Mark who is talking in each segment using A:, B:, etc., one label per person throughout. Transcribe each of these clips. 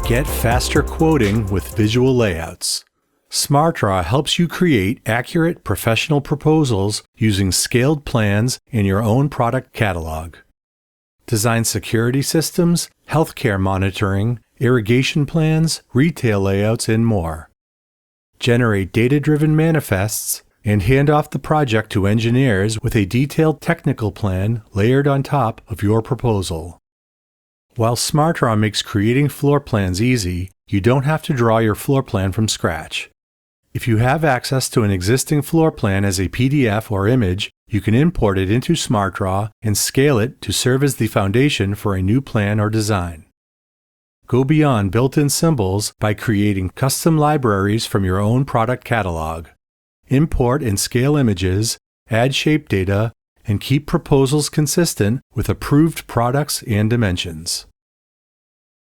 A: Get faster quoting with visual layouts. SmartDraw helps you create accurate professional proposals using scaled plans in your own product catalog. Design security systems, healthcare monitoring, irrigation plans, retail layouts, and more. Generate data-driven manifests and hand off the project to engineers with a detailed technical plan layered on top of your proposal. While SmartDraw makes creating floor plans easy, you don't have to draw your floor plan from scratch. If you have access to an existing floor plan as a PDF or image, you can import it into SmartDraw and scale it to serve as the foundation for a new plan or design. Go beyond built-in symbols by creating custom libraries from your own product catalog. Import and scale images, add shape data, and keep proposals consistent with approved products and dimensions.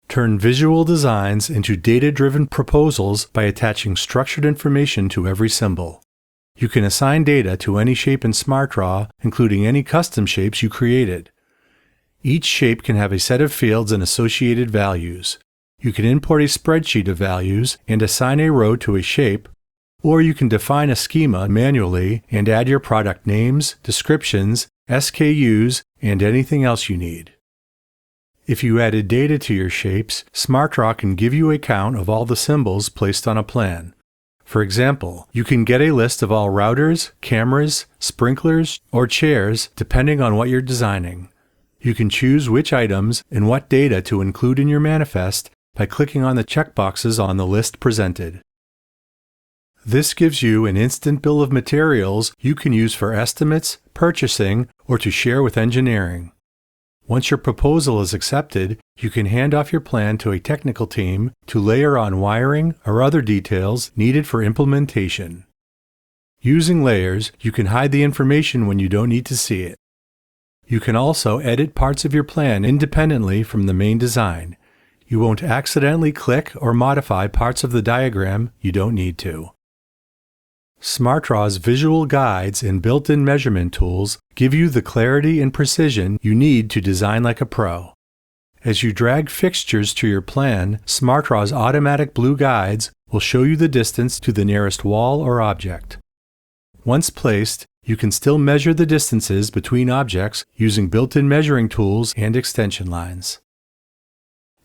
A: Turn visual designs into data-driven proposals by attaching structured information to every symbol. You can assign data to any shape in SmartDraw, including any custom shapes you created. Each shape can have a set of fields and associated values. You can import a spreadsheet of values and assign a row to a shape, or you can define a schema manually and add your product names, descriptions, SKUs, and anything else you need. If you added data to your shapes, SmartDraw can give you a count of all the symbols placed on a plan. For example, you can get a list of all routers, cameras, sprinklers, or chairs depending on what you're designing. You can choose which items and what data to include in your manifest by clicking on the checkboxes on the list presented. This gives you an instant bill of materials you can use for estimates, purchasing, or to share with engineering. Once your proposal is accepted, you can hand off your plan to a technical team to layer on wiring or other details needed for implementation. Using layers, you can hide the information when you don't need to see it. You can also edit parts of your plan independently from the main design. You won't accidentally click or modify parts of the diagram you don't need to. SmartDraw's visual guides and built-in measurement tools give you the clarity and precision you need to design like a pro. As you drag fixtures to your plan, SmartDraw's automatic blue guides will show you the distance to the nearest wall or object. Once placed, you can still measure the distances between objects using built-in measuring tools and extension lines.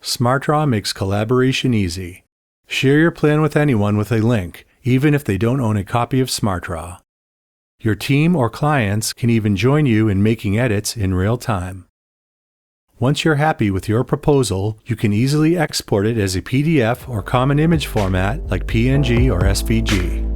A: SmartDraw makes collaboration easy. Share your plan with anyone with a link, even if they don't own a copy of SmartDraw. Your team or clients can even join you in making edits in real time. Once you're happy with your proposal, you can easily export it as a PDF or common image format like PNG or SVG.